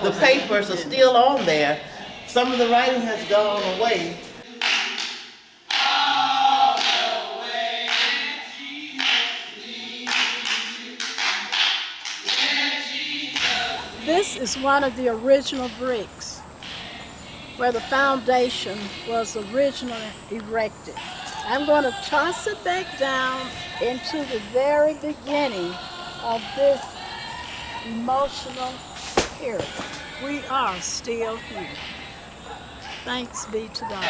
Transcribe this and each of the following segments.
the papers are still on there. Some of the writing has gone away. This is one of the original bricks where the foundation was originally erected. I'm going to toss it back down into the very beginning of this emotional period. We are still here. Thanks be to God.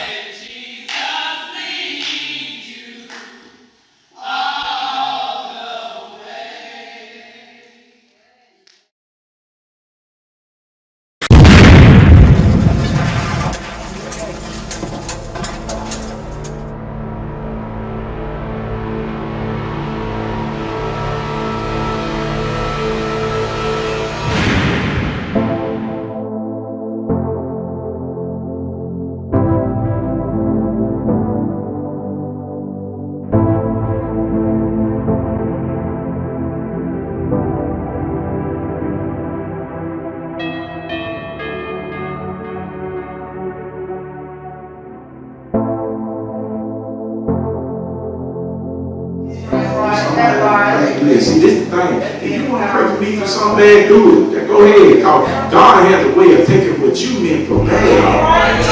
See, this is the thing. If you want to pray for me for something bad, do it. Go ahead. Because God has a way of taking what you meant for bad.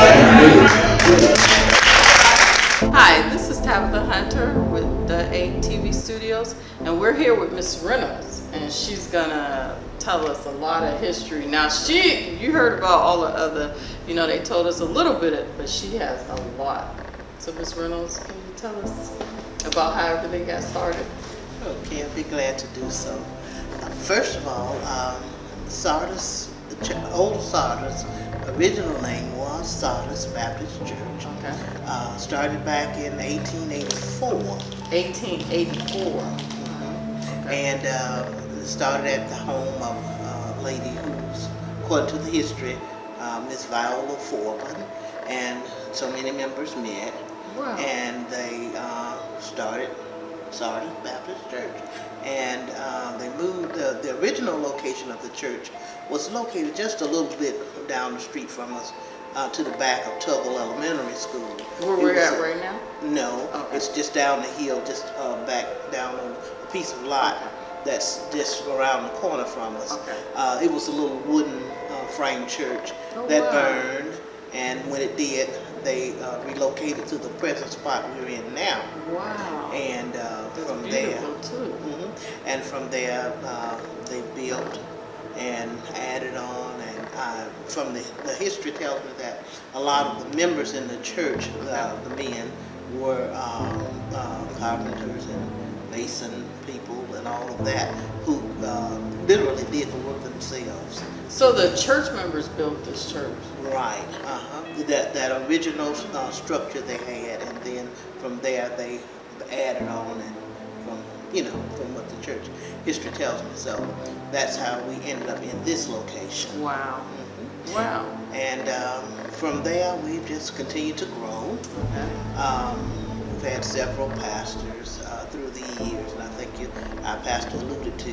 Hi, this is Tabitha Hunter with the ATV Studios, and we're here with Miss Reynolds, and she's gonna tell us a lot of history. Now, you heard about all the other, they told us a little bit, but she has a lot. So, Miss Reynolds, can you tell us about how everything got started? Okay, I'd be glad to do so. First of all, Sardis, old Sardis, original name was Sardis Baptist Church. Okay. Started back in 1884. 1884. Okay. And started at the home of a lady who's, according to the history, Miss Viola Foreman, and so many members met. Wow. And they started Sardis Baptist Church, and they moved. The original location of the church was located just a little bit down the street from us, to the back of Tuggle Elementary School. Where we're at right now? No, okay. It's just down the hill, just back down on a piece of lot that's just around the corner from us. Okay. It was a little wooden frame church that burned, and when it did, they relocated to the present spot we're in now. Wow. And from there, and from there they built and added on. And from the history tells me that a lot of the members in the church, the men, were carpenters and mason people and all of that, who literally did the work themselves. So the church members built this church? Right. That original structure they had, and then from there they added on, and from what the church history tells me. So that's how we ended up in this location. Wow. Mm-hmm. Wow. And from there we've just continued to grow. Okay. We've had several pastors through the years, and I think our pastor alluded to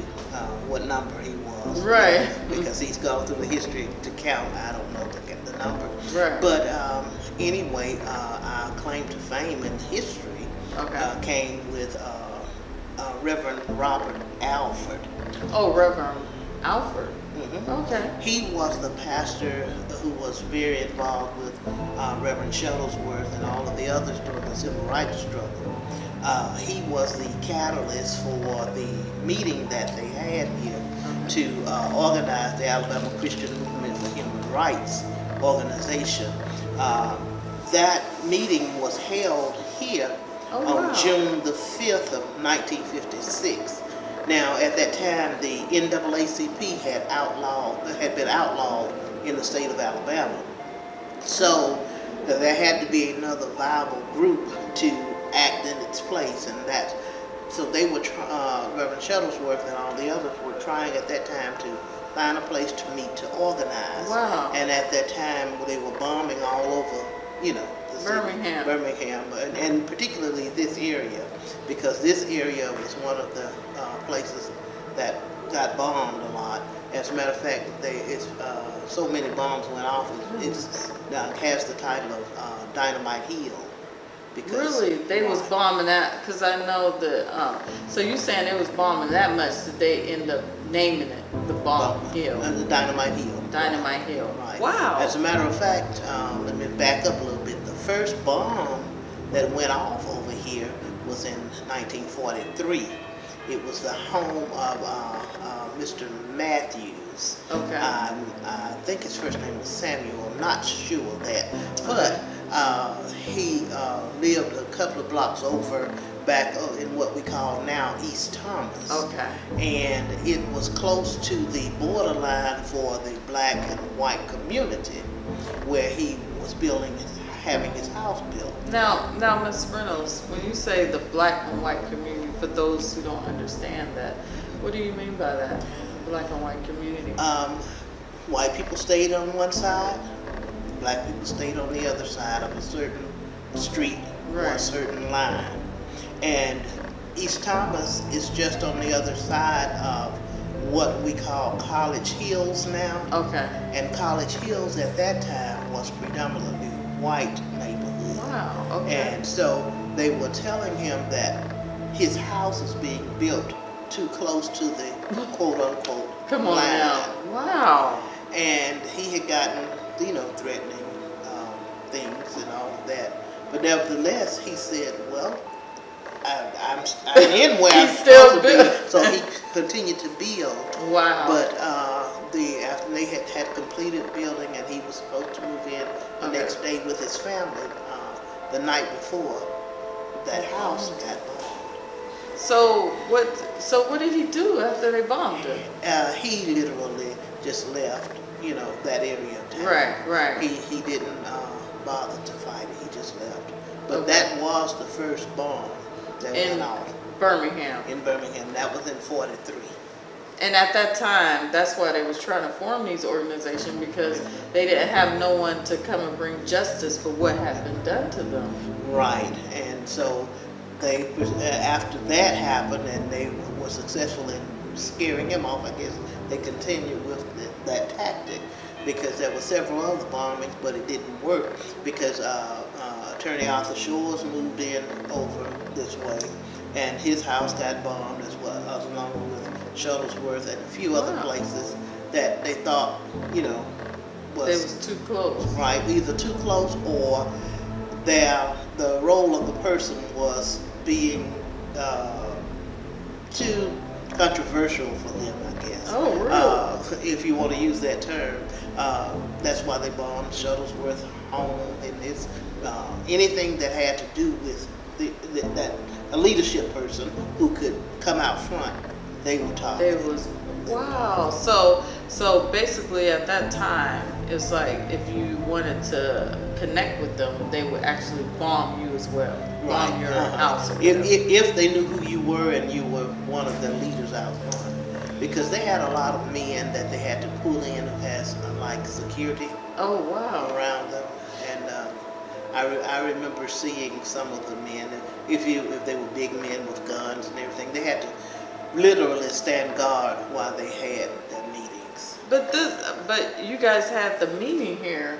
what number he was. Right. Because he's gone through the history to count. I don't know the number. Right. But anyway, our claim to fame in history came with Reverend Robert Alford. Oh, Reverend Alford. Mm-hmm. Okay. He was the pastor who was very involved with Reverend Shuttlesworth and all of the others during the Civil Rights struggle. He was the catalyst for the meeting that they had here to organize the Alabama Christian Movement for Human Rights organization. That meeting was held here on June the 5th of 1956. Now, at that time, the NAACP had been outlawed in the state of Alabama. So there had to be another viable group to act in its place, and so they were Reverend Shuttlesworth and all the others were trying at that time to find a place to meet to organize. Wow. And at that time, they were bombing all over, Birmingham, and particularly this area, because this area was one of the places that got bombed a lot. As a matter of fact, so many bombs went off. It's has the title of Dynamite Hill. Because, Really, they was bombing that, because I know that. So you saying they was bombing that much that they end up naming it the Bomb Hill, the Dynamite Hill. Dynamite Hill. Right. Wow. As a matter of fact, let me back up a little bit. The first bomb that went off over here was in 1943. It was the home of Mr. Matthews. Okay. I think his first name was Samuel. I'm not sure of that, but he lived a couple of blocks over back in what we call now East Thomas. Okay. And it was close to the borderline for the black and white community, where he was having his house built. Now, Ms. Reynolds, when you say the black and white community, for those who don't understand that, what do you mean by that, black and white community? White people stayed on one side, black people stayed on the other side of a certain street or a Right. certain line. And East Thomas is just on the other side of what we call College Hills now. Okay. And College Hills at that time was predominantly white neighborhood. Wow. Okay. And so they were telling him that his house is being built too close to the quote unquote Come on line. now. Wow. And he had gotten, threatening things and all of that. But nevertheless, he said, well, I'm in where I'm He's still supposed to be. building. So he continued to build. Wow. But after they had completed building and he was supposed to move in the Okay. next day with his family, the night before, that house got bombed. So what did he do after they bombed it? He literally just left, that area of town. Right. He didn't bother to fight it. He just left. But Okay. that was the first bomb that In went off Birmingham. in Birmingham. That was in '43. And at that time, that's why they was trying to form these organizations, because they didn't have no one to come and bring justice for what had been done to them. Right. And so they, after that happened and they were successful in scaring him off, I guess they continued with that tactic, because there were several other bombings, but it didn't work because Attorney Arthur Shores moved in over this way, and his house got bombed as well, along with Shuttlesworth and a few other places that they thought, It was too close. right, either too close or the role of the person was being too controversial for them, I guess. Oh, really? If you want to use that term. That's why they bombed Shuttlesworth home and his anything that had to do with a leadership person who could come out front. They were targeted. It was, wow. So basically at that time, it's like if you wanted to connect with them, they would actually bomb you as well. Bomb your house. Or whatever. If they knew who you were and you were one of the leaders out front. Because they had a lot of men that they had to pull in as like security Oh, wow. around them. And I remember seeing some of the men, if they were big men with guns and everything, they had to literally stand guard while they had their meetings. But you guys had the meeting here.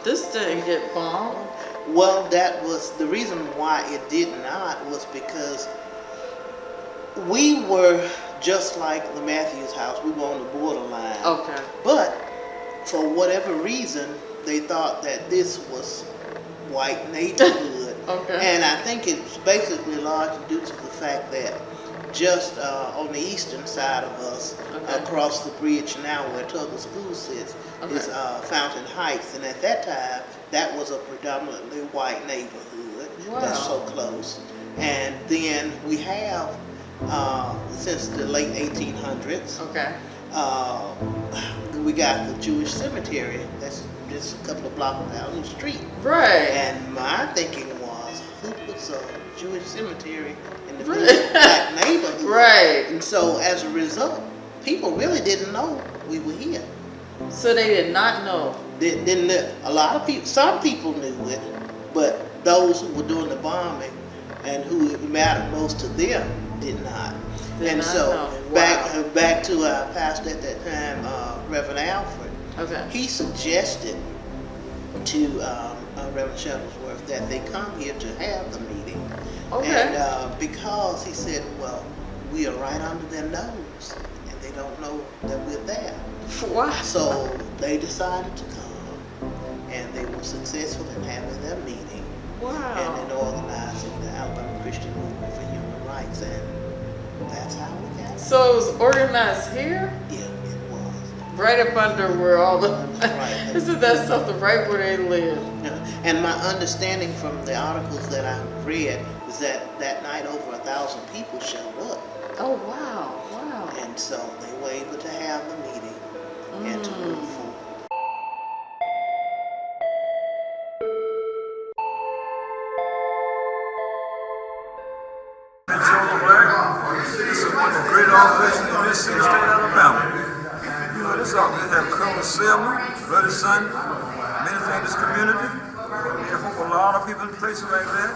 This didn't get bombed. Well, that was the reason why it did not, was because we were just like the Matthews house. We were on the borderline. Okay. But for whatever reason, they thought that this was white neighborhood. Okay. And I think it's basically largely due to the fact that just on the eastern side of us, Okay. across the bridge now where Tugger School sits, is Fountain Heights. And at that time, that was a predominantly white neighborhood. Wow. That's so close. And then we have, since the late 1800s, Okay. we got the Jewish cemetery. That's just a couple of blocks down the street. Right. And my thinking was, who puts a Jewish cemetery in the Right. black neighborhood? Right. And so as a result, people really didn't know we were here. So they did not know. Didn't know. A lot of people, some people knew it, but those who were doing the bombing and who it mattered most to them did not. Did And not so know. Wow. back to our pastor at that time, Reverend Alfred, Okay. He suggested to Reverend Shuttlesworth that they come here to have the meeting. Okay. And because he said, well, we are right under their nose, and they don't know that we're there. Wow. So they decided to come, and they were successful in having their meeting. Wow. And in organizing the Alabama Christian Movement for Human Rights, and that's how we got it. So it was organized here? Yeah, it was. Right up under where all the... Right. Isn't that something right where they live? Yeah. And my understanding from the articles that I read is that that night over 1,000 people showed up. Oh, wow. Wow. And so they were able to have the meeting and to move forward. This is one of the great organizations in Mississippi State, Alabama. You know, this organization have Colonel Selma, Bloody Sunday, many things in this community. They hope a lot of people in places like that.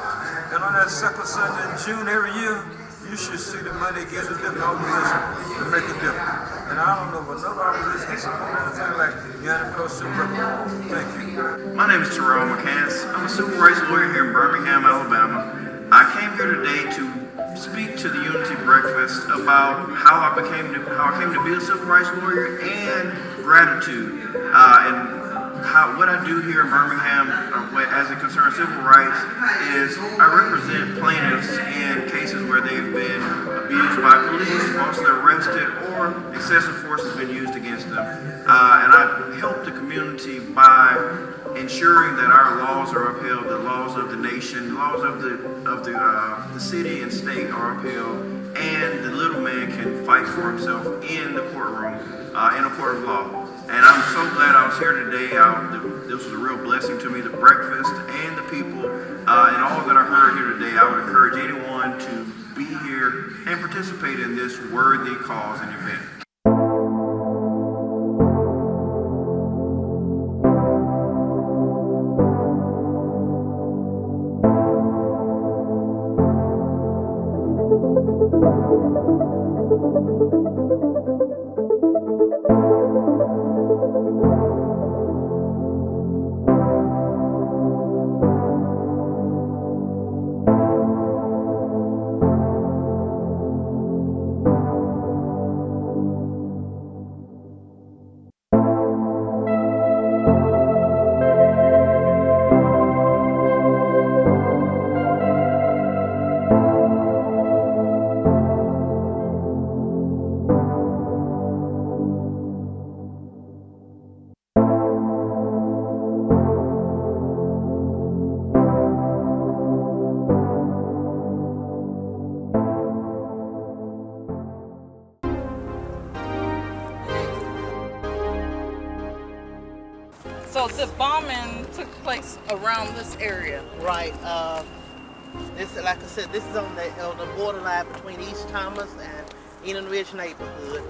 And on that second Sunday in June every year, you should see the money get to different organizations to make a difference. And I don't know of another organization that support anything like United Cross Super. Thank you. My name is Terrell McCants. I'm a civil rights lawyer here in Birmingham, Alabama. I came here today to speak to the Unity Breakfast about how I came to be a civil rights lawyer and gratitude, and what I do here in Birmingham as it concerns civil rights is I represent plaintiffs in cases where they've been abused by police, falsely arrested, or excessive force has been used against them. And I help the community by ensuring that our laws are upheld, the laws of the nation, the laws of the city and state are upheld, and the little man can fight for himself in the courtroom, in a court of law. And I'm so glad I was here today. This was a real blessing to me, the breakfast and the people, and all that I heard here today. I would encourage anyone to be here and participate in this worthy cause and event. So the bombing took place around this area. Right. This, like I said, this is on the borderline between East Thomas and Eden Ridge neighborhood.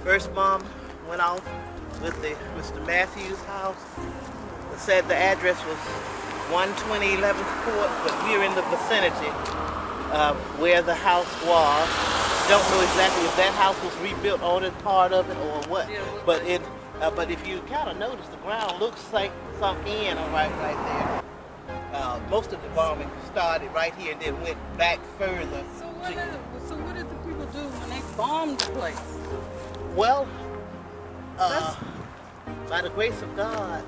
First bomb went off with the Mr. Matthews' house. It said the address was 120 11th Court, but we're in the vicinity of where the house was. Don't know exactly if that house was rebuilt or that part of it or what, but if you kind of notice, the ground looks like sunk in right there. Most of the bombing started right here and then went back further. So what did the people do when they bombed the place? Well, by the grace of God,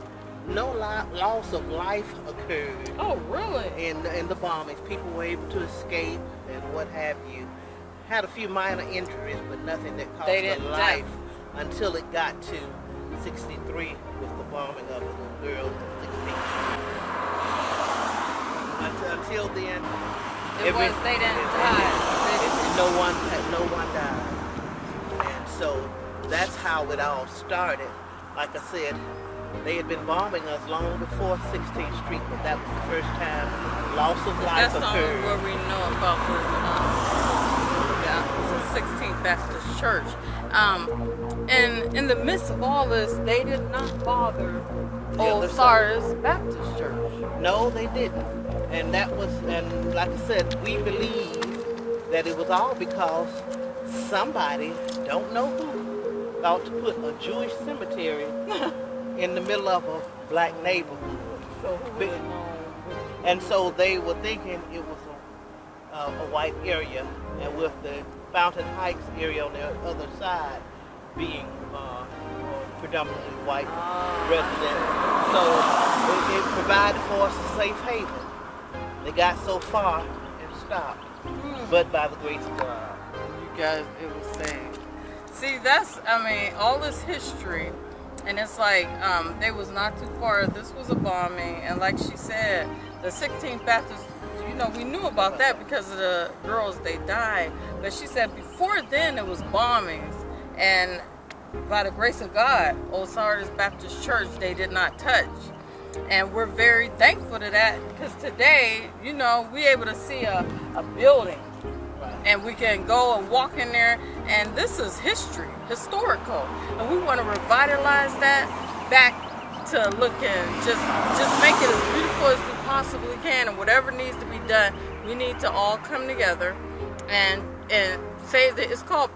no loss of life occurred. Oh, really? In the bombings, people were able to escape and what have you. Had a few minor injuries, but nothing that cost their life until it got to 63 with the bombing of the little girl at 16. Until then, they didn't die. No one died. And so that's how it all started. Like I said, they had been bombing us long before 16th Street, but that was the first time loss of life occurred. That's the only where we know about the 16th Baptist Church. And in the midst of all this, they did not bother old Sardis Baptist Church. No, they didn't. And like I said, we believe that it was all because somebody, don't know who, thought to put a Jewish cemetery in the middle of a black neighborhood. And so they were thinking it was a white area, and with the Fountain Heights area on the other side being predominantly white residents. So it provided for us a safe haven. They got so far and stopped, but by the grace of God. You guys, it was saved. See, that's, I mean, all this history, and it's like, they was not too far. This was a bombing, and like she said, the 16th Baptist, you know, we knew about that because of the girls, they died. But she said before then it was bombings, and by the grace of God, Old Sardis Baptist Church, they did not touch. And we're very thankful to that, because today, you know, we're able to see a building, and we can go and walk in there, and this is history, historical, and we want to revitalize that back to looking, just make it as beautiful as we possibly can, and whatever needs to be done, we need to all come together and say that it's called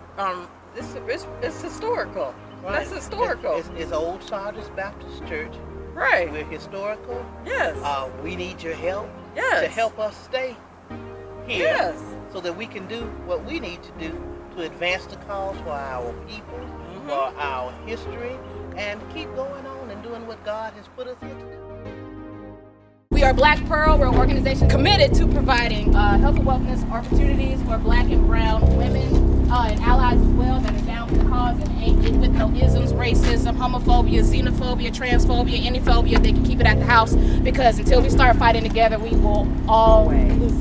it's historical. Right. That's historical. It's Old Sardis Baptist Church. Right. We're historical. Yes. We need your help. Yes. To help us stay here. Yes. So that we can do what we need to do to advance the cause for our people, for our history, and keep going on and doing what God has put us here to do. We are Black Pearl. We're an organization committed to providing health and wellness opportunities for Black and brown women and allies as well that are down with the cause and ain't with no isms, racism, homophobia, xenophobia, transphobia, any phobia. They can keep it at the house, because until we start fighting together, we will always lose.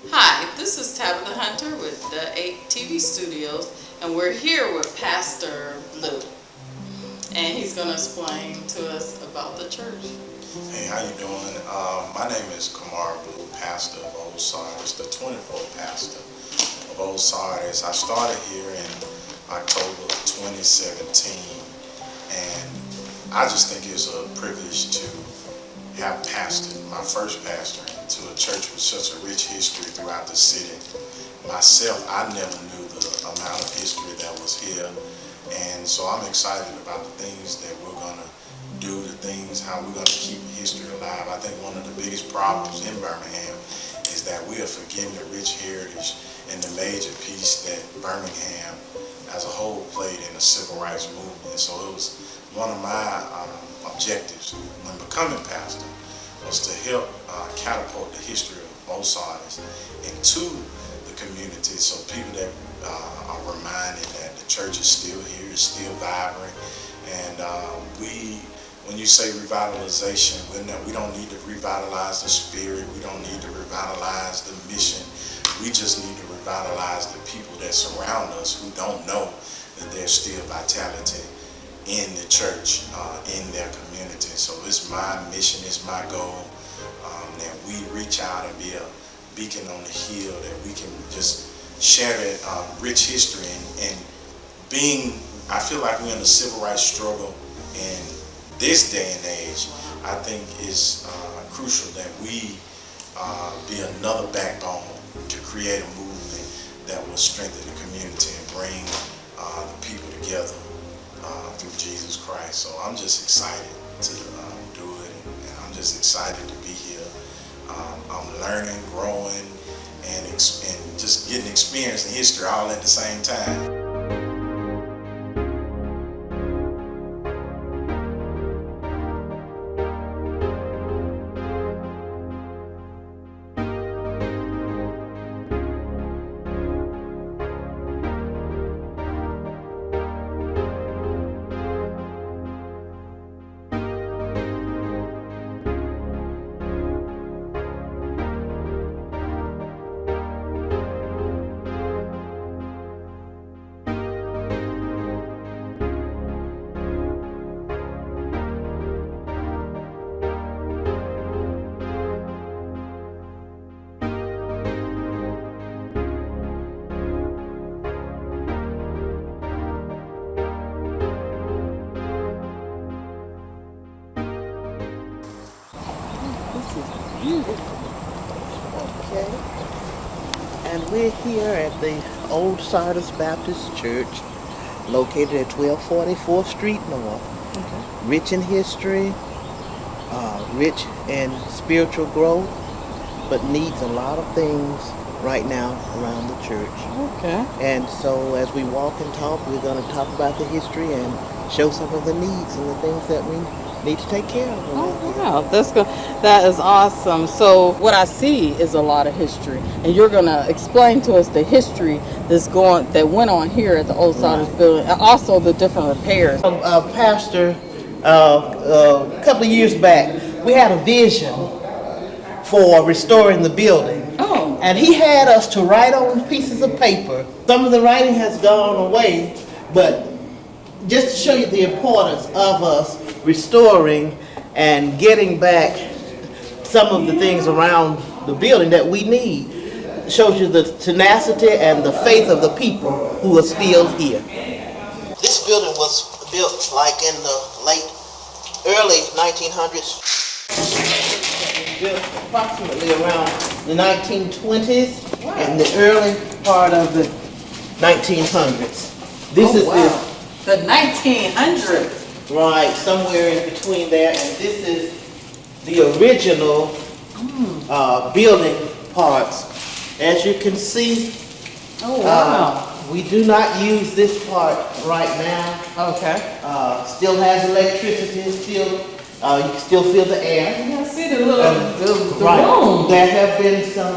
Hi, this is Tabitha Hunter with the 8 TV Studios, and we're here with Pastor Blue, and he's going to explain to us about the church. Hey, how you doing? My name is Kamar Blue, pastor of Old Sardis, the 24th pastor of Old Sardis. I started here in October of 2017, and I just think it's a privilege to have pastored, my first pastor, to a church with such a rich history throughout the city. Myself, I never knew the amount of history that was here, and so I'm excited about the things that we're going to do, the things, how we're going to keep history alive. I think one of the biggest problems in Birmingham is that we are forgetting the rich heritage and the major piece that Birmingham as a whole played in the civil rights movement. So it was one of my objectives when becoming pastor was to help catapult the history of Old Sardis into the community, so people that are reminded that the church is still here, is still vibrant, and when you say revitalization, we don't need to revitalize the spirit, we don't need to revitalize the mission, we just need to revitalize the people that surround us who don't know that there's still vitality in the church, in their community. So it's my mission, it's my goal, that we reach out and be a beacon on the hill, that we can just share that rich history, and being, I feel like we're in the civil rights struggle in this day and age. I think it's crucial that we be another backbone to create a movement that will strengthen the community and bring the people together through Jesus Christ. So I'm just excited to do it, and I'm just excited to be here. I'm learning, growing, and just getting experience in history all at the same time. beautiful. Okay. And we're here at the old Sardis Baptist Church, located at 1244th Street North. Okay. Rich in history, rich in spiritual growth, but needs a lot of things right now around the church. Okay. And so as we walk and talk, we're going to talk about the history and show some of the needs and the things that we need to take care of. Oh wow, that's good. That is awesome. So what I see is a lot of history, and you're gonna explain to us the history that went on here at the old Sardis building, and also the different repairs. Pastor, a couple of years back, we had a vision for restoring the building. Oh. And he had us to write on pieces of paper. Some of the writing has gone away, but just to show you the importance of us restoring and getting back some of the things around the building that we need, shows you the tenacity and the faith of the people who are still here. This building was built like in the early 1900s. Built approximately around the 1920s and the early part of the 1900s. This is the 1900s. Right, somewhere in between there, and this is the original building parts. As you can see, we do not use this part right now. Okay. Still has electricity, still you can still feel the air. I see the little the Right. room. There have been some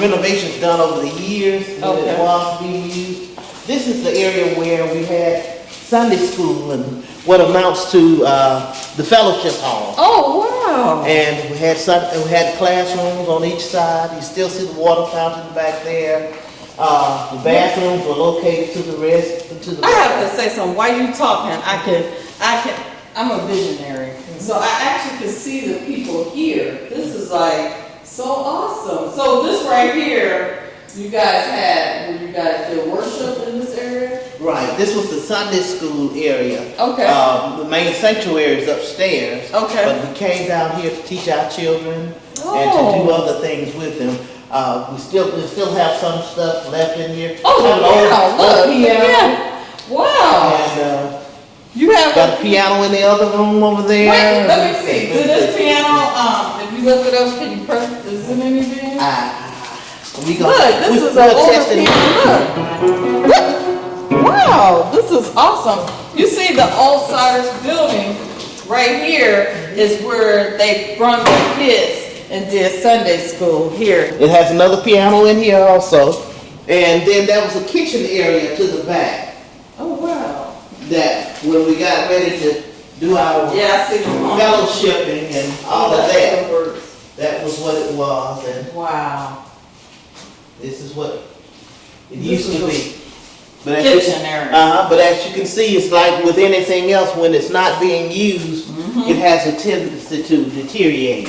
renovations done over the years that it was being used. This is the area where we had Sunday school and what amounts to the fellowship hall. Oh wow! And we had classrooms on each side. You still see the water fountain back there. The bathrooms were located to the rest. I have to say something. While you talking, I'm a visionary, so I actually can see the people here. This is like so awesome. So this right here, you guys did worship in this area? Right. This was the Sunday school area. Okay. The main sanctuary is upstairs. Okay. But we came down here to teach our children and to do other things with them. We still have some stuff left in here. Oh wow! Look, piano. Yeah. Wow. And you have got a piano in the other room over there. Wait, let me see. So this piano, if you look it up, can you press? Is it anything? Look, this is an older piano. Look. Wow, this is awesome. You see the old Sardis building right here is where they brought their kids and did Sunday school here. It has another piano in here also. And then there was a kitchen area to the back. Oh, wow. That when we got ready to do our fellowshipping and all of that was what it was. And wow. This is what it used to be. But Kitchen area. But as you can see, it's like with anything else, when it's not being used, it has a tendency to deteriorate.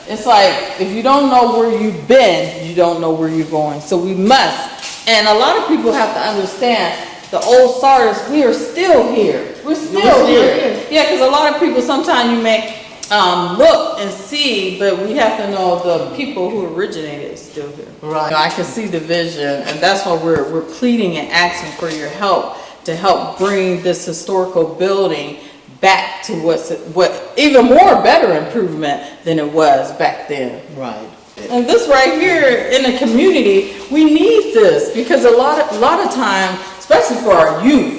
It's like, if you don't know where you've been, you don't know where you're going. So we must. And a lot of people have to understand, the old Sardis, we are still here. We're still here. Yeah, because a lot of people, sometimes you may look and see, but we have to know the people who originated is still here. Right. I can see the vision, and that's why we're pleading and asking for your help to help bring this historical building back to what even more better improvement than it was back then. Right. And this right here in the community, we need this because a lot of time, especially for our youth,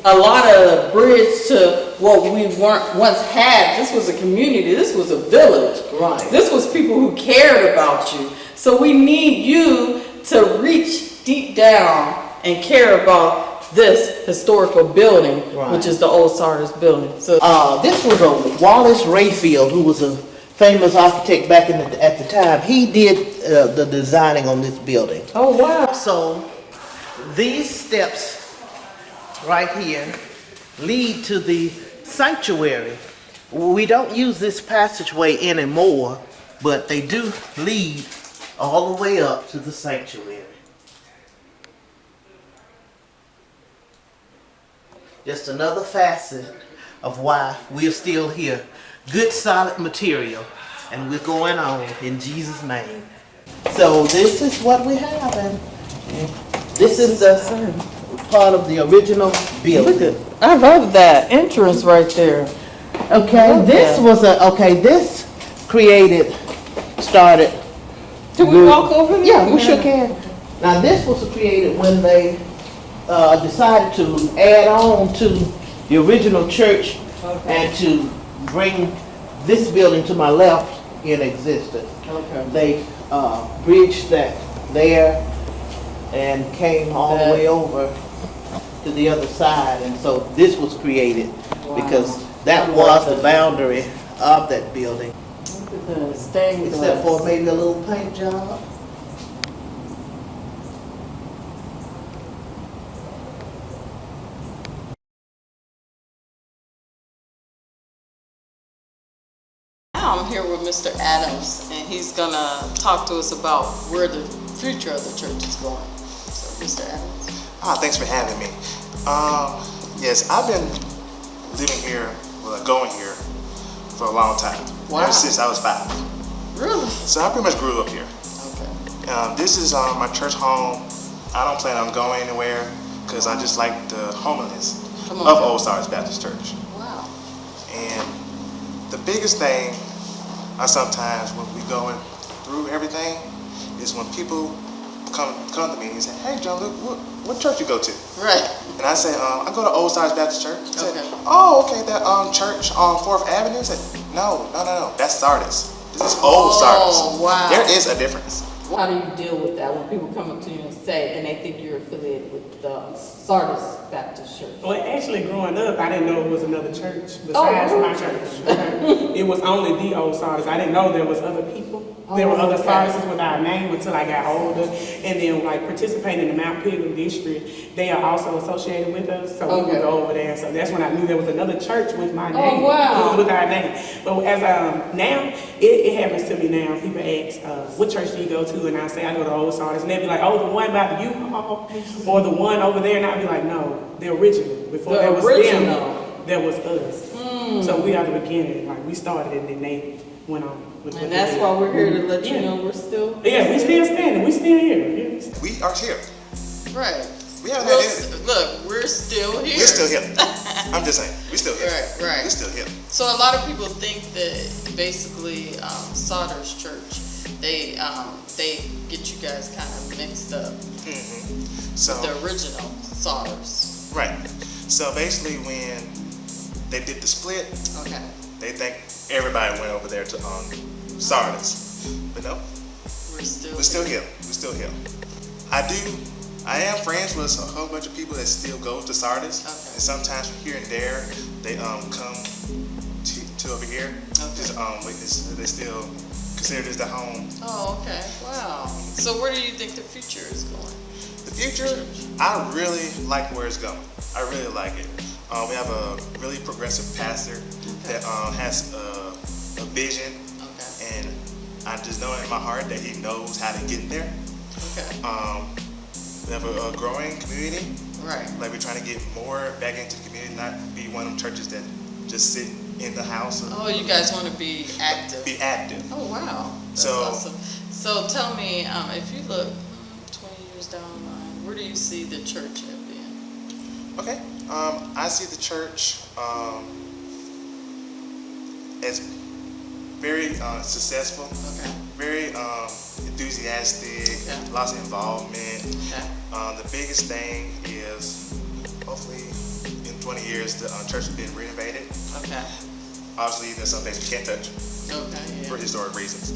a lot of bridge to what we once had. This was a community. This was a village. Right. This was people who cared about you. So we need you to reach deep down and care about this historical building, which is the old Sardis building. So this was a Wallace Rayfield, who was a famous architect back at the time. He did the designing on this building. Oh wow! So these steps right here lead to the sanctuary. We don't use this passageway anymore, but they do lead all the way up to the sanctuary. Just another facet of why we're still here. Good solid material and we're going on in Jesus' name. So this is what we have, and this is the part of the original building. I love that entrance right there. Okay, this started. Can we walk over there? Yeah, we sure can. Now this was created when they decided to add on to the original church and to bring this building to my left in existence. Okay. They bridged that there and came all the way over to the other side, and so this was created because that was the boundary of that building. Look at that stained Except glass. for maybe a little paint job. Now I'm here with Mr. Adams, and he's gonna talk to us about where the future of the church is going. So, Mr. Adams. Thanks for having me. Yes, I've been living here, going here for a long time. Wow. Ever since I was 5. Really? So I pretty much grew up here. Okay. This is my church home. I don't plan on going anywhere because I just like the homeliness of Old Sardis Baptist Church. Wow. And the biggest thing I sometimes, when we going through everything, is when people come to me and say, "Hey, John Luke, what church you go to?" Right. And I say, "I go to Old Sardis Baptist Church." He said, Okay. "Oh, okay, that church on 4th Avenue." I said, "No, that's Sardis. This is Old Sardis." Oh, wow. There is a difference. How do you deal with that when people come up to you and say, and they think you're affiliated with the Sardis Baptist Church? Well, actually, growing up, I didn't know it was another church besides really? my church. It was only the Old Sardis. I didn't know there was other people. There were other okay. Sardises with our name until I got older. And then, like, participating in the Mount Pilgrim District, they are also associated with us. So we would go over there. So that's when I knew there was another church with my name. wow. With our name. But as now, it happens to me now. People ask, what church do you go to? And I say, I go to Old Sardis. And they'll be like, oh, the one by the U-Haul, or the one over there. And I'll be like, no, the original. Before The there was original. them, there was us. So we are the beginning. Like, we started and then they went on. And that's why we're here to let you know we're still. Yeah, we still standing. We still here. Yeah. We are here. Right. We haven't had anything. Look, we're still here. We're still here. I'm just saying, we're still here. Right. We're still here. So a lot of people think that basically Sardis Church, they get you guys kind of mixed up. So The original Sardis. right. So basically, when they did the split, Okay. they think everybody went over there to Sardis, but no, We're we're still here. We're still here. I am friends with a whole bunch of people that still go to Sardis, Okay. and sometimes from here and there they come to over here. Just witness. They still consider this their home. Oh, okay. Wow. So where do you think the future is going? The future, I really like where it's going. I really like it. We have a really progressive pastor that has a vision, Okay. and I just know in my heart that he knows how to get there. Okay. We have a growing community. Right. Like, we're trying to get more back into the community, not be one of them churches that just sit in the house. Oh, you guys want to be active. Be active. Oh, wow. That's So- awesome. So tell me, if you look 20 years down the line, where do you see the church at being? Okay. I see the church as very successful, Okay. very enthusiastic, Okay. lots of involvement. Okay. The biggest thing is hopefully in 20 years the church has been renovated. Okay. Obviously there's some things we can't touch Okay. Yeah. for historic reasons.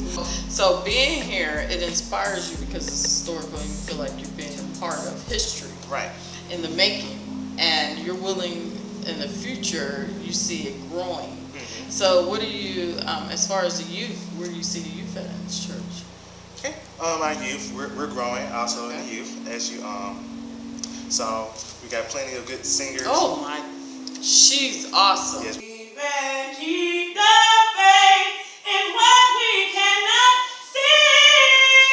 So being here, it inspires you because it's historical and you feel like you're being a part of history Right. in the making. And you're willing, in the future, you see it growing. So what do you, as far as the youth, where do you see the youth at in this church? Okay. Our youth, we're growing also in the youth, as you so we got plenty of good singers. Oh my, she's awesome. Yes. Keep the faith in what we cannot see.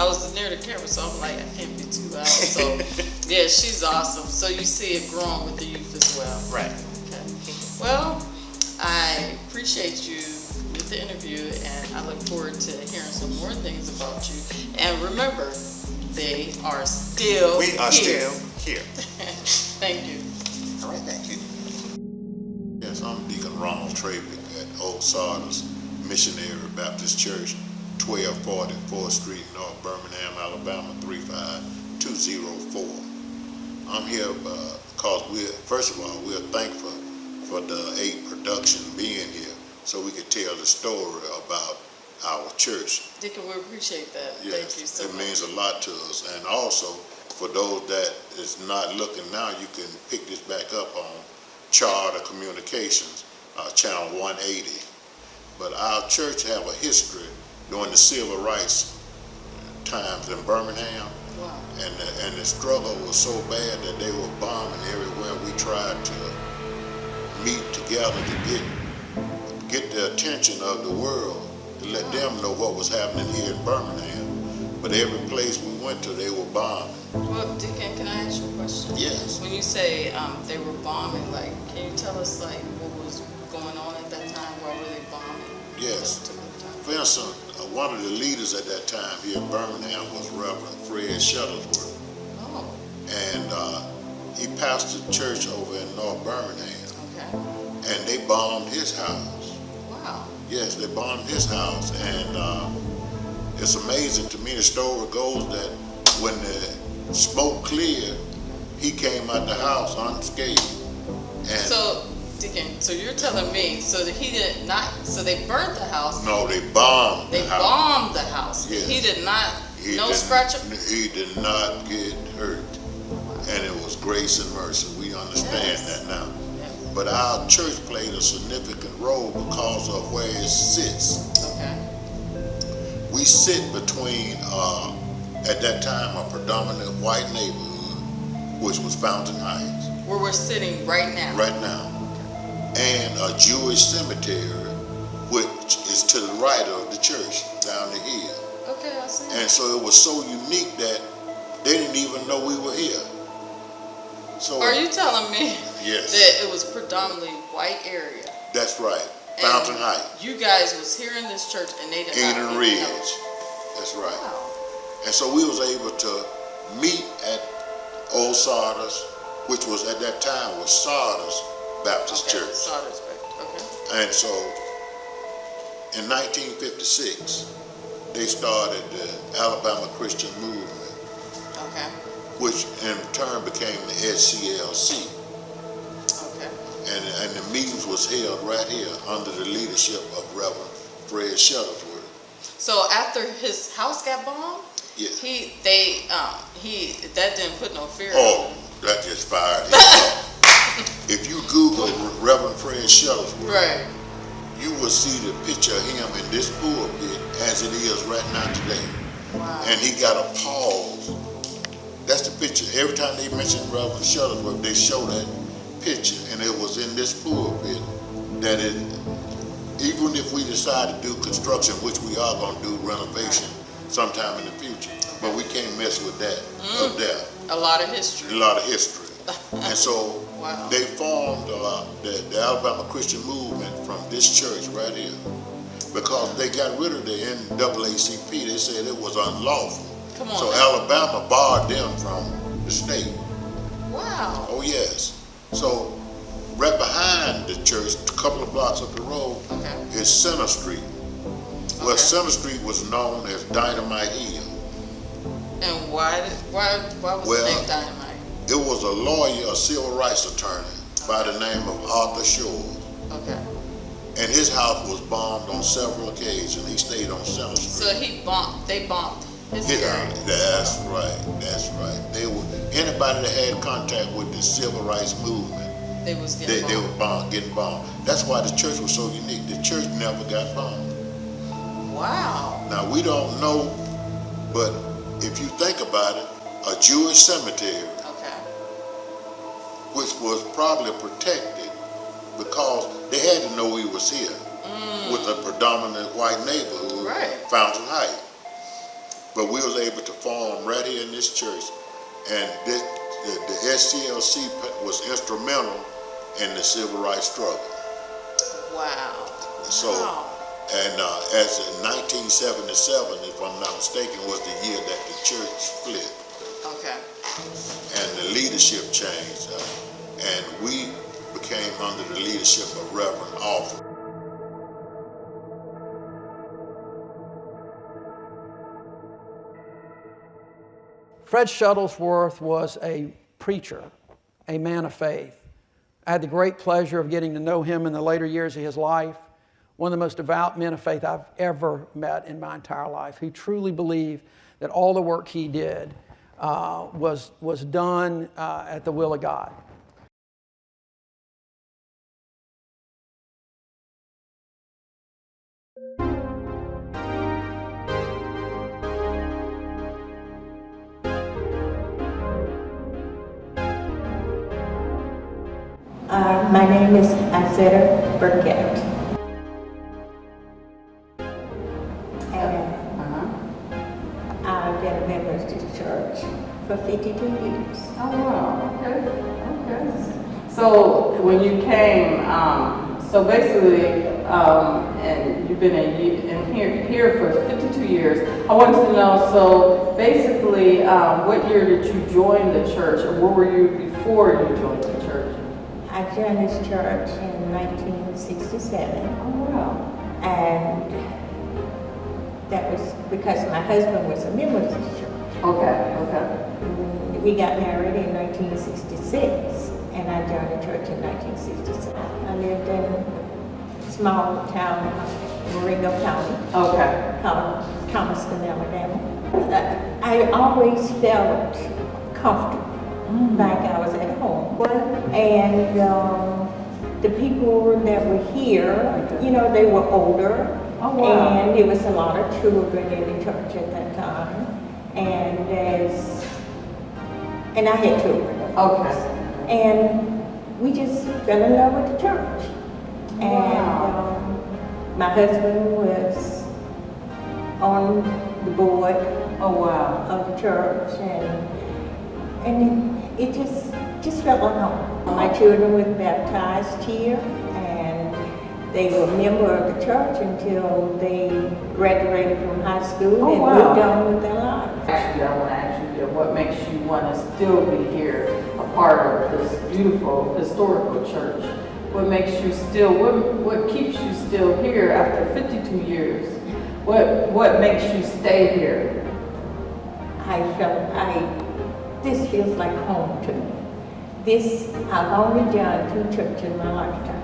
I was near the camera, so I'm like, I can't be too loud. So, yeah, she's awesome. So you see it growing with the youth as well. Right. Okay. Well, I appreciate you with the interview, and I look forward to hearing some more things about you. And remember, they are still We are here. still here. Thank you. All right, thank you. Yes, I'm Deacon Ronald Travick at Old Sardis Missionary Baptist Church, 1240 4th Street, North Birmingham, Alabama, 35204. I'm here because first of all, we're thankful for the 8 production being here so we could tell the story about our church. Deacon, we appreciate that. Yes, Thank you so it much. means a lot to us. And also, for those that is not looking now, you can pick this back up on Charter Communications, channel 180. But our church have a history during the civil rights times in Birmingham. Wow. And the struggle was so bad that they were bombing everywhere we tried to meet together to get the attention of the world, to let them know what was happening here in Birmingham. But every place we went to, they were bombing. Well, Deacon, can I ask you a question? Yes. When you say they were bombing, like, can you tell us like what was going on at that time? Why were they bombing? Yes. At that particular time? For instance, one of the leaders at that time here in Birmingham was Reverend Fred Shuttlesworth. Oh. And he pastored church over in North Birmingham. Okay. And they bombed his house. Wow. Yes, they bombed his house. And it's amazing to me, the story goes that when the smoke cleared, he came out the house unscathed. And So, Deacon, so you're telling me, so that he did not, so they burnt the house. no, they bombed They the house. bombed the house. Yes. He did not, He no did- scratch. He did not get hurt. And it was grace and mercy. We understand Yes. that now. Yeah. But our church played a significant role because of where it sits. Okay. We sit between, at that time, a predominant white neighborhood, which was Fountain Heights, Where we're sitting right now. right now, and a Jewish cemetery, which is to the right of the church, down the hill. Okay, I see. And so it was so unique that they didn't even know we were here. So, Are you telling me yes, that it was predominantly white area? that's right, And Fountain Heights, You guys was here in this church and they did not Eden even Ridge, know. that's right. Wow. And so we was able to meet at Old Sardis, which was at that time was Sardis Baptist Okay, Church. Sardis, okay. And so in 1956, they started the Alabama Christian Movement, Okay. which in turn became the SCLC. Okay. And the meetings was held right here under the leadership of Reverend Fred Shuttlesworth. So after his house got bombed, Yes. that didn't put no fear in Oh, him. that just fired him up. If you Google Reverend Fred Shuttlesworth, Right. you will see the picture of him in this pulpit as it is right now today. Wow. And he got a pause. That's the picture. Every time they mention Reverend Shuttlesworth, they show that picture, and it was in this pulpit that it, even if we decide to do construction, which we are going to do renovation sometime in the future, but we can't mess with that up there. A lot of history. A lot of history. And so Wow. they formed the Alabama Christian Movement from this church right here, because they got rid of the NAACP. They said it was unlawful. Come on So now. Alabama barred them from the state. Wow. Oh yes. So right behind the church, a couple of blocks up the road, Okay. is Center Street. Well, Okay. Center Street was known as Dynamite Hill. And why was Well, the name Dynamite? It was a lawyer, a civil rights attorney by the name of Arthur Shores. Okay. And his house was bombed on several occasions. He stayed on Center Street. So they bombed his area. That's right. That's right. They were anybody that had contact with the civil rights movement. They was They getting were bombed. getting bombed. That's why the church was so unique. The church never got bombed. Wow. Now we don't know, but if you think about it, a Jewish cemetery, Okay. which was probably protected because they had to know we was here with a predominant white neighborhood, Right. Fountain Heights. but we was able to form right here in this church, and the SCLC was instrumental in the civil rights struggle. Wow. So, and as in 1977, if I'm not mistaken, was the year that the church split. Okay. And the leadership changed, and we became under the leadership of Reverend Alford. Fred Shuttlesworth was a preacher, a man of faith. I had the great pleasure of getting to know him in the later years of his life. One of the most devout men of faith I've ever met in my entire life, who truly believed that all the work he did was done at the will of God. My name is Isetta Burkett. And I've been a member of this church for 52 years. Oh, wow. Okay. Okay. So when you came, so basically, and you've been in here for 52 years. I wanted to know, so basically, what year did you join the church, or where were you before you joined the church? I joined this church in 1967. Oh, wow. And that was because my husband was a member of this church. Okay, okay. We got married in 1966, and I joined the church in 1967. I lived in a small town, Marengo County, called Thomaston, Alabama. I always felt comfortable, like I was at home. And the people that were here, you know, they were older. Oh, wow. And there was a lot of children in the church at that time. And I had children. Okay. And we just fell in love with the church. Wow. And my husband was on the board of the church, and it just felt like home. My children were baptized here, and they were a member of the church until they graduated from high school and moved on with their lives. Actually, I want to ask you, what makes you want to still be here, a part of this beautiful historical church? What makes you still, what keeps you still here after 52 years? What makes you stay here? This feels like home to me. I've only done 2 churches in my lifetime.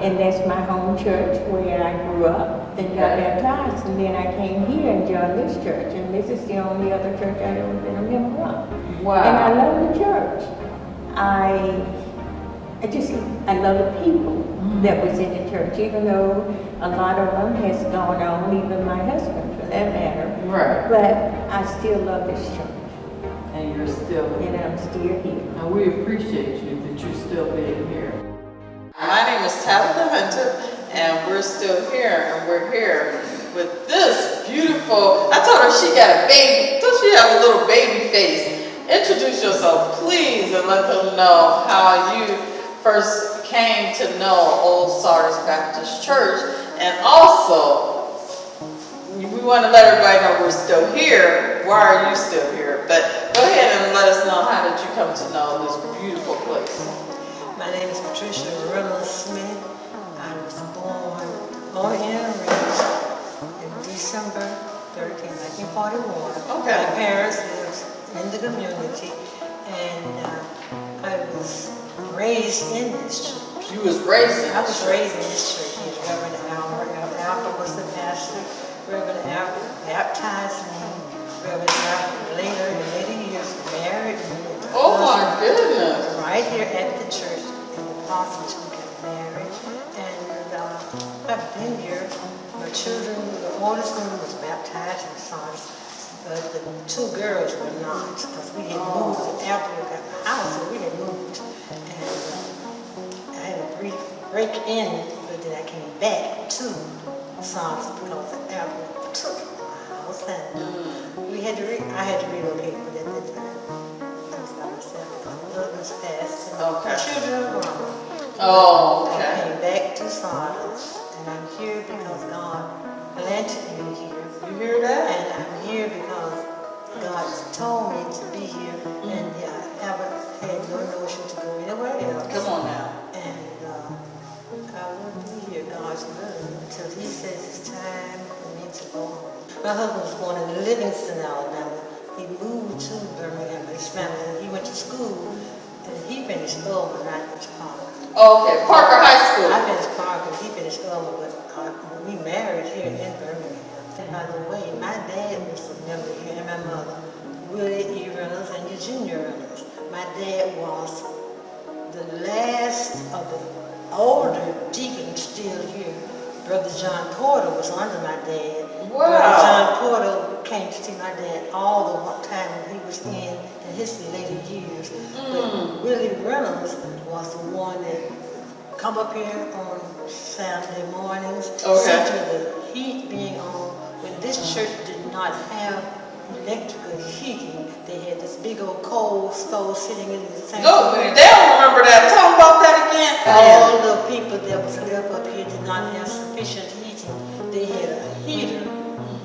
And that's my home church where I grew up and got baptized. And then I came here and joined this church. And this is the only other church I've ever been a member of. Wow. And I love the church. I love the people that was in the church, even though a lot of them has gone on, even my husband for that matter. Right. But I still love this church. And you're still here. And I'm still here. And we appreciate you that you're still being here. My name is Tabitha Hunter, and we're still here, and we're here with this beautiful, I told her she got a baby, don't she have a little baby face? Introduce yourself, please, and let them know how you first came to know Old Sardis Baptist Church, and also, we want to let everybody know we're still here. Why are you still here? But go ahead and let us know, how did you come to know this beautiful place? My name is Patricia Reynolds Smith. I was born and raised in December 13, 1941. Okay. My parents lived in the community, and I was raised in this church. You was raised in I was raised in this church. Reverend Albert. Albert was the pastor. Reverend Albert baptized me. Reverend Albert later, in later years, married me. Oh my goodness. Right here at the church in the Parsons we got married. And I've been here. My children, the oldest one was baptized in Sardis, but the 2 girls were not, because we had moved after we got the house, so we had moved. And I had a brief break in, but then I came back to Sardis because Albert took my whole time. I had to relocate at that time. I was by myself because my husband's passed and my children are grown. Oh, I okay. came back to Sardis, and I'm here because God planted me here. You hear that? And I'm here because God told me to be here, and I haven't had no notion to go anywhere else. Come on now. And I will be here, God's willing, until He says it's time for me to go home. My husband was born in Livingston, Alabama. He moved to Birmingham with his family. He went to school, and he finished Ulmer, not finished Parker. Oh, okay, Parker High School. I finished Parker, he finished Ulmer, but we married here in Birmingham. And by the way, my dad was a member here, and my mother, Willie E. Reynolds and Eugenia Reynolds. My dad was the last of the older deacons still here. Brother John Porter was under my dad. Wow. Brother John Porter came to see my dad all the time when he was in his later years. But Willie Reynolds was the one that come up here on Saturday mornings, see to the heat being on. When this church did not have electrical heating, they had this big old coal stove sitting in the sanctuary. They don't remember that. Tell them about that again. All the people that was left up here did not have sufficient heating. They had a heater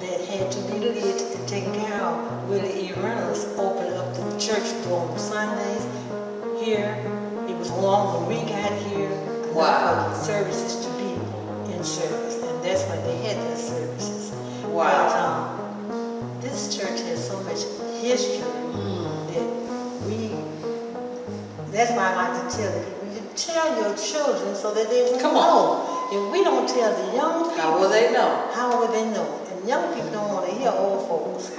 that had to be lit and taken care of. Willie E. Reynolds opened up the church door on Sundays. Here, it was warm when we got here. Wow. For the services to be in service, and that's when they had their services. Wow. But, this church has so much history that that's why I like to tell the people, you tell your children so that they will know. If we don't tell the young people, how will they know? How will they know? And young people don't want to hear old folks.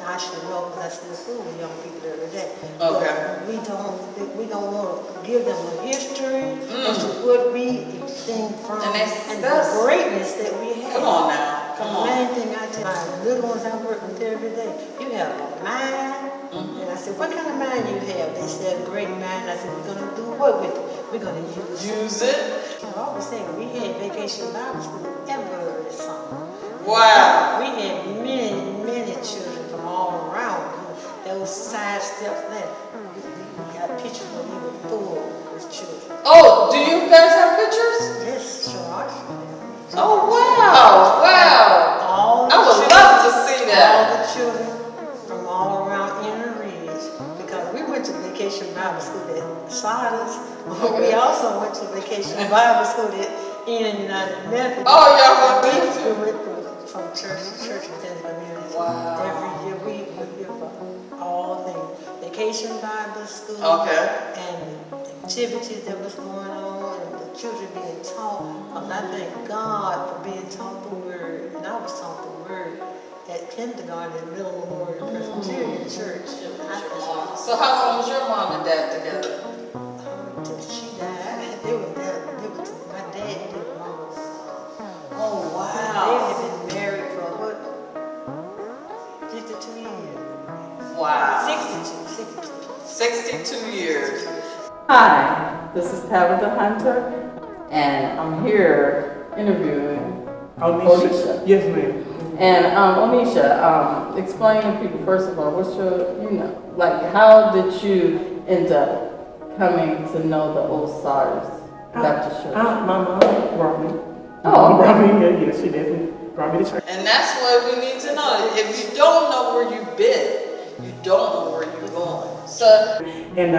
I should know because I still fool with young people every day. Okay. But we don't want to give them a history as to what we think from and the greatness that we have. Come on now. Come on. The main thing I tell my little ones I work with every day, you have a mind. And I said, what kind of mind you have? They said, a great mind. I said, we're going to do what with it? We're going to use it. I always say, we had Vacation Bible School every summer. Wow. We had many children from all around. Those side steps there. We got pictures when we were full with children. Oh, do you guys have pictures? Yes, sure. Oh, wow. Wow. I would love to see that. All the children from all around Inner Ridge, because we went to Vacation Bible School at Sardis. We also went to Vacation Bible School in United Methodist. Oh, y'all went to? We went from church to church within the community. Wow. Every year we were here for all things. Vacation Bible School. Okay. And activities that was going on, and the children being taught. Because I thank God for being taught the Word. And I was taught the Word at kindergarten at Middle Memorial Presbyterian Church. So how long was your mom and dad together? Until she died. They were there. My dad did mom. Oh, wow. They had been married for what? 52 years. Wow. 62 years. Hi, this is Tabitha Hunter, and I'm here interviewing Onisha. Yes, ma'am. And Onisha, explain to people first of all, what's your, how did you end up coming to know the old Sardis Baptist Church? My mom brought me. Oh, brought me. Yeah, she definitely brought me to church. And that's what we need to know. If you don't know where you've been, you don't know where you're going. So, and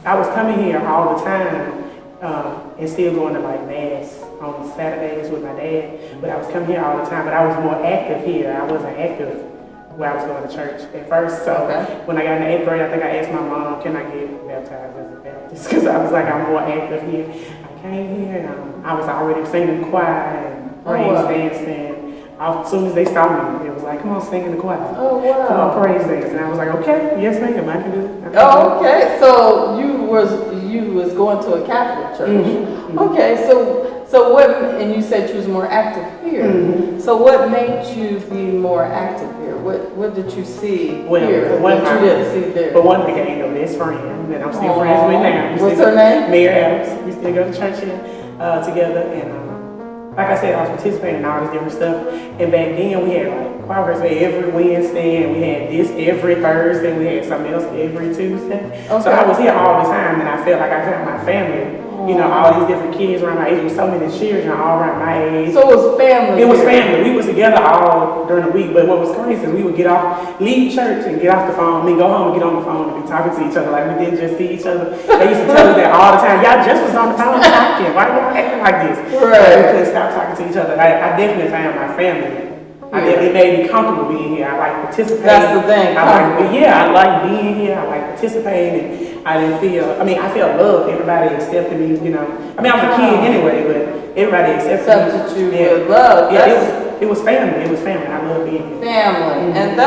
I was coming here all the time and still going to like mass on Saturdays with my dad. But I was coming here all the time. But I was more active here. I wasn't active where I was going to church at first. So when I got in the 8th grade, I think I asked my mom, "Can I get baptized as a Baptist?" Because I was like, I'm more active here. I came here and I was already singing the choir and praise dancing. As soon as they saw me, it was like, "Come on, sing in the choir. Oh, wow. Come on, praise dance." And I was like, "Okay, yes, ma'am, I can do it." Oh, okay. So you was going to a Catholic church. Mm-hmm. Okay. So what? And you said you was more active here. Mm-hmm. So what made you be more active here? What did you see here that you didn't see there? But one thing, I ain't no best friend that I'm still friends with now. What's her name? Mayor Adams. We still go to church here together, and like I said, I was participating in all this different stuff. And back then we had like choir rehearsal every Wednesday, and we had this every Thursday, we had something else every Tuesday. Okay. So I was here all the time, and I felt like I found my family. You know, all these different kids around my age. There was so many children all around my age. So it was family. It was family. We was together all during the week. But what was crazy is we would leave church and get off the phone, then go home and get on the phone and be talking to each other like we didn't just see each other. They used to tell us that all the time. Y'all just was on the phone talking. Why y'all acting like this? Right. We couldn't stop talking to each other. I definitely found my family. It made me comfortable being here. I like participating. That's the thing. I like being here. I like participating. And I felt love. Everybody accepted me, you know. I mean, I was a kid anyway, but everybody accepted you with love. Yeah, it was family. It was family. I love being here. Family. Mm-hmm.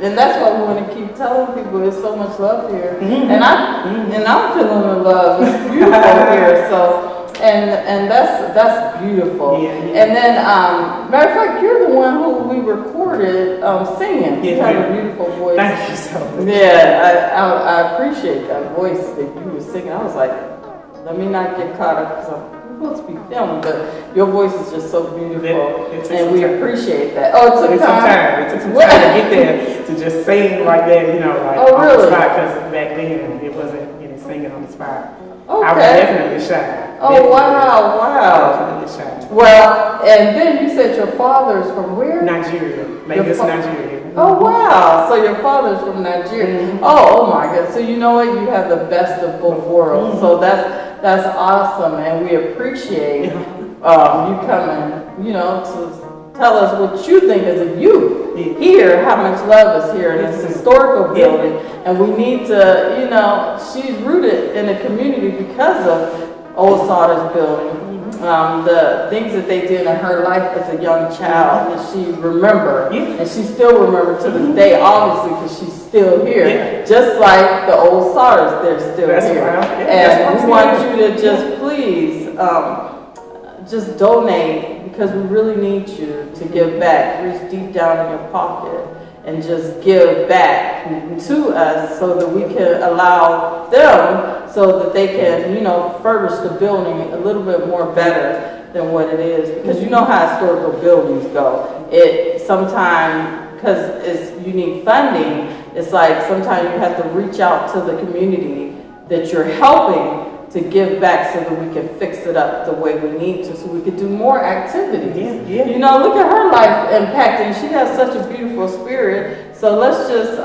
And that's why we want to keep telling people there's so much love here. Mm-hmm. And I'm feeling the love. It's beautiful here. So and that's beautiful. Yeah. And then matter of fact, you're the one who we recorded singing. You have a beautiful voice. Thank you so much. Yeah, I appreciate that voice that you were singing. I was like, let me not get caught up because I'm supposed to be filming, but your voice is just so beautiful, and we appreciate that. Oh, it took time. It took some time to get there to just sing like that, you know, like on the spot. Because back then it wasn't, you know, singing on the spot. Okay. I was definitely shy. Oh, wow. Definitely shy. Well, and then you said your father's from where? Nigeria. Lagos, Nigeria. Oh, wow. So your father's from Nigeria. Mm-hmm. Oh my God. So you know what? You have the best of both worlds. Mm-hmm. So that's awesome. And we appreciate you coming, you know, to tell us what you think as a youth here, how much love is here in this historical building. And we need to, you know, she's rooted in the community because of Old Sardis building. The things that they did in her life as a young child that she remembered. And she still remembers to this day, obviously, because she's still here. Just like the Old Sardis, they're still here. And we want you to just please just donate, because we really need you to give back. Reach deep down in your pocket and just give back to us so that we can allow them so that they can, you know, furnish the building a little bit more better than what it is. Because you know how historical buildings go. It sometimes, because you need funding, it's like sometimes you have to reach out to the community that you're helping to give back so that we can fix it up the way we need to, so we can do more activities. You know, look at her life impacting. She has such a beautiful spirit. So let's just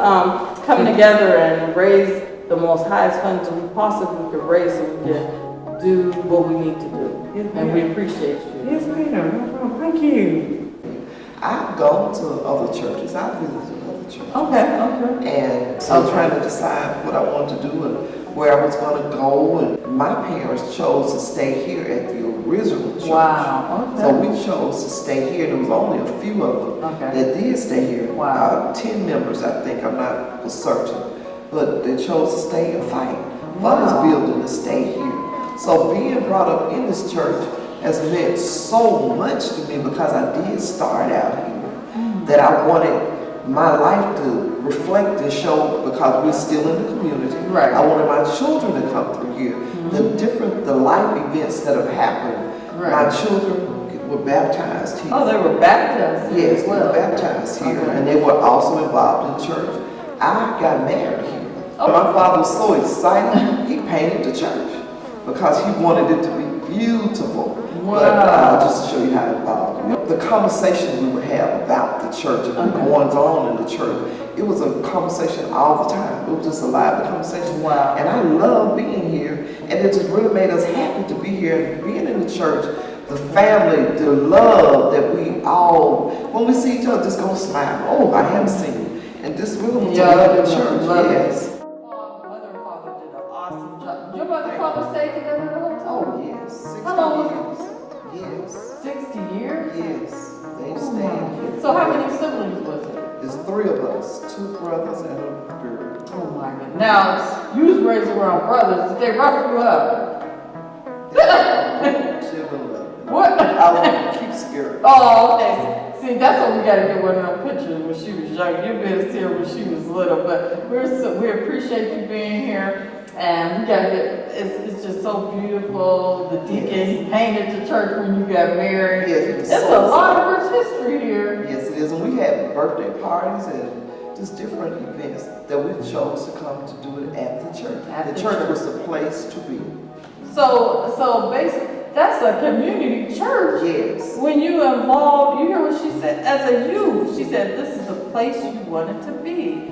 come together and raise the most highest funds that we possibly could raise so we can do what we need to do. And we appreciate you. Yes, ma'am. Thank you. I've gone to other churches. I've visited other churches. Okay. And so trying to decide what I wanted to do and where I was going to go. And my parents chose to stay here at the original church. Wow. Okay. So we chose to stay here. There was only a few of them that did stay here. Wow. 10 members, I think. I'm not for certain. But they chose to stay and fight for this building to stay here. So being brought up in this church has meant so much to me, because I did start out here, that I wanted my life to reflect and show, because we're still in the community. Right. I wanted my children to come through here. The life events that have happened. Right. My children were baptized here. Oh, they were baptized here. Yes, they were baptized here, and they were also involved in church. I got married here. My father was so excited, he painted the church because he wanted it to be beautiful. Wow. But just to show you how involved. The conversation we would have about the church and the goings on in the church, it was a conversation all the time. It was just a lively conversation. Wow. And I love being here, and it just really made us happy to be here and being in the church. The family, the love that we all, when we see each other, just go smile. Oh, I haven't seen you. And this really was a lovely church. Yes. Mother and father did an awesome job. Did your mother and father stay together the whole time? Oh, yes. 60 How long years. Yes. 60 years? Yes. They stayed here. So how many siblings was it? There's 3 of us, 2 brothers and a girl. Oh my goodness. Now, you was raised around brothers. Did they rough you up? What? I want to keep scared. Oh, okay. See, that's what we got to get one of them pictures when she was young. You been here when she was little, but we appreciate you being here. And we got it's just so beautiful. The deacon, he painted the church when you got married. Yes, it's a lot of rich history here. Yes, it is. And we had birthday parties and just different events that we chose to come to do it at the church. The church was the place to be. So basically, that's a community church. Yes. When you involved, you hear what she said, as a youth, she said, this is the place you wanted to be.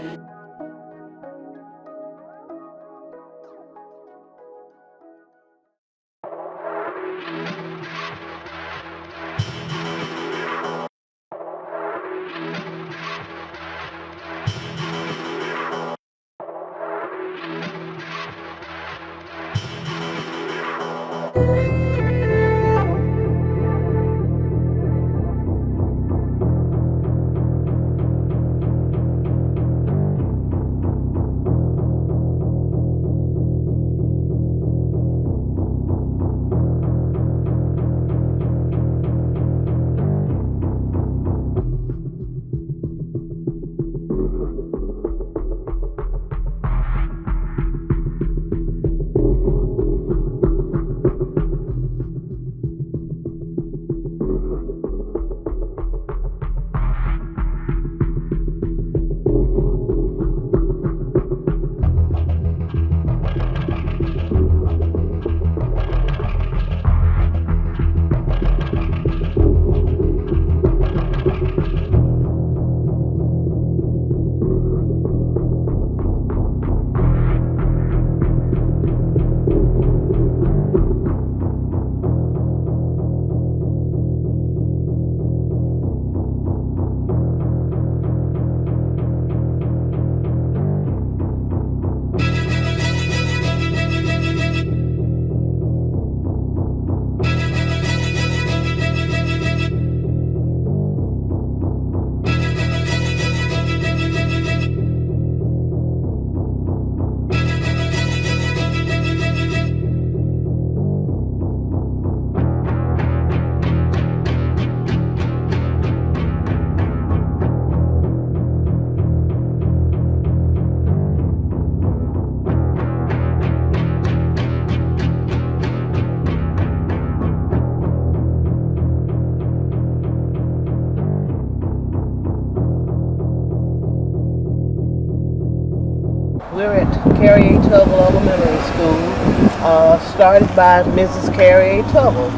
We're at Carrie A. Tuggle Elementary School, started by Mrs. Carrie A. Tuggle.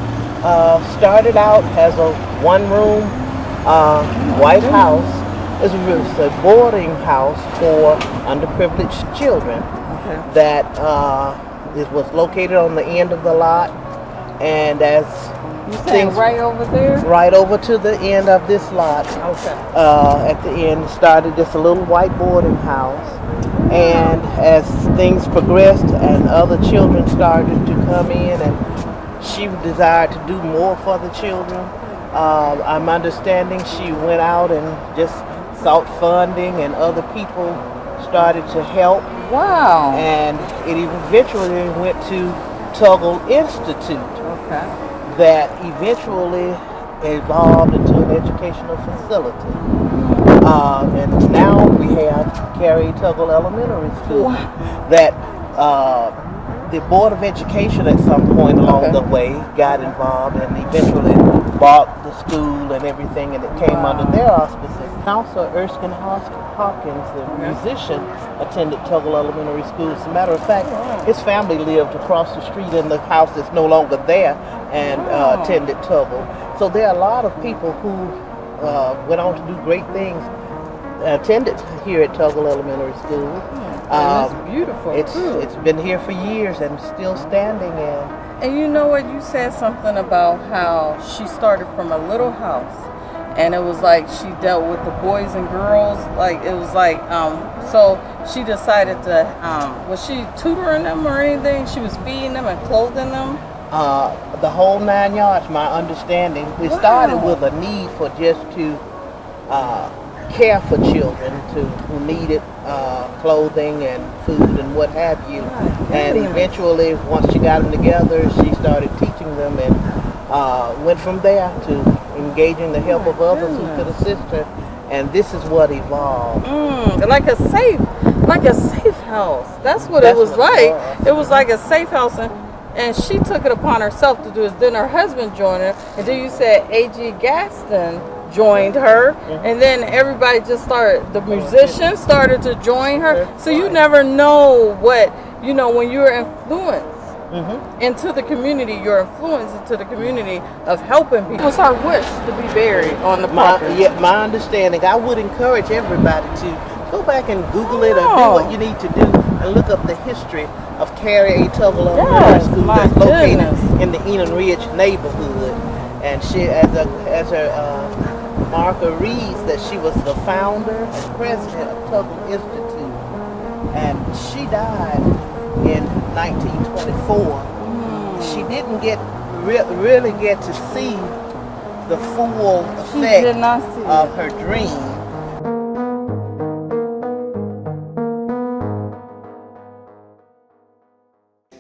Started out as a one-room white house. It was a boarding house for underprivileged children. That it was located on the end of the lot, and as you saying right over there? Right over to the end of this lot. Okay. At the end, started just a little white boarding house. And as things progressed and other children started to come in, and she desired to do more for the children, I'm understanding she went out and just sought funding, and other people started to help. Wow. And it eventually went to Tuggle Institute. Okay. That eventually evolved into an educational facility. And now we have Carrie Tuggle Elementary School. Wow. That the Board of Education at some point along the way got involved and eventually bought the school and everything, and it came under their auspices. Also, Erskine Hawkins, the musician, attended Tuggle Elementary School. As a matter of fact, his family lived across the street in the house that's no longer there and attended Tuggle. So there are a lot of people who went on to do great things, attended here at Tuggle Elementary School. It's beautiful. It's been here for years and still standing. And you know what? You said something about how she started from a little house, and it was like she dealt with the boys and girls. Like it was like so she decided to was she tutoring them or anything? She was feeding them and clothing them. The whole 9 yards, my understanding. It started with a need for just to care for children who needed clothing and food and what have you. And eventually, once she got them together, she started teaching them and went from there to engaging the help of others who could assist her. And this is what evolved. Like a safe house. That's what it was like. It was like a safe house, and she took it upon herself to do this. Then her husband joined her, and then you said A.G. Gaston joined her, and then everybody just started, the musicians started to join her. So you never know what, when you're influenced into the community, your influence into the community of helping people. It was her wish to be buried on the property. My understanding, I would encourage everybody to go back and Google it or do what you need to do and look up the history of Carrie A. Tuggle Elementary School that's located in the Enon Ridge neighborhood. And she, as her marker reads, that she was the founder and president of Tuggle Institute. And she died in 1924. She didn't really get to see the full effect of her dream.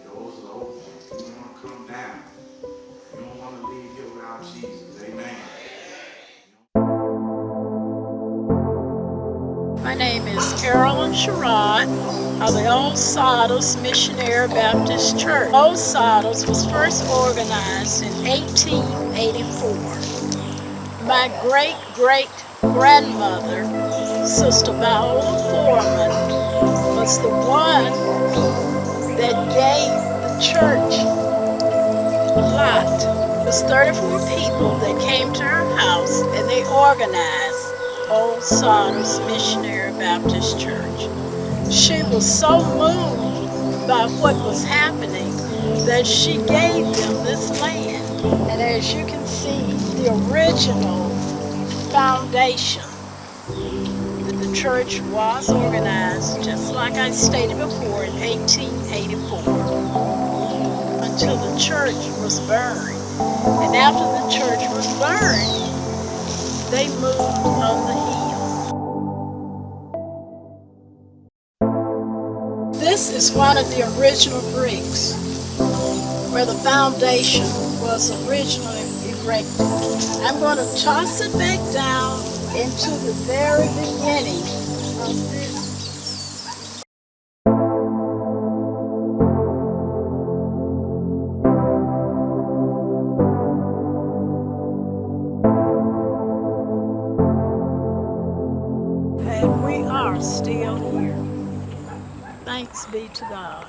Those low, you don't want to come down. You don't want to leave here without Jesus. Amen. My name is Carolyn Sherrod of the Old Sardis Missionary Baptist Church. Old Sardis was first organized in 1884. My great-great-grandmother, Sister Viola Foreman, was the one that gave the church a lot. It was 34 people that came to her house and they organized Old Sardis Missionary Baptist Church. She was so moved by what was happening that she gave them this land. And as you can see, the original foundation, the church was organized, just like I stated before, in 1884, until the church was burned. And after the church was burned, they moved on the hill. This is one of the original bricks where the foundation was originally erected. I'm going to toss it back down into the very beginning of this. And we are still here. Thanks be to God.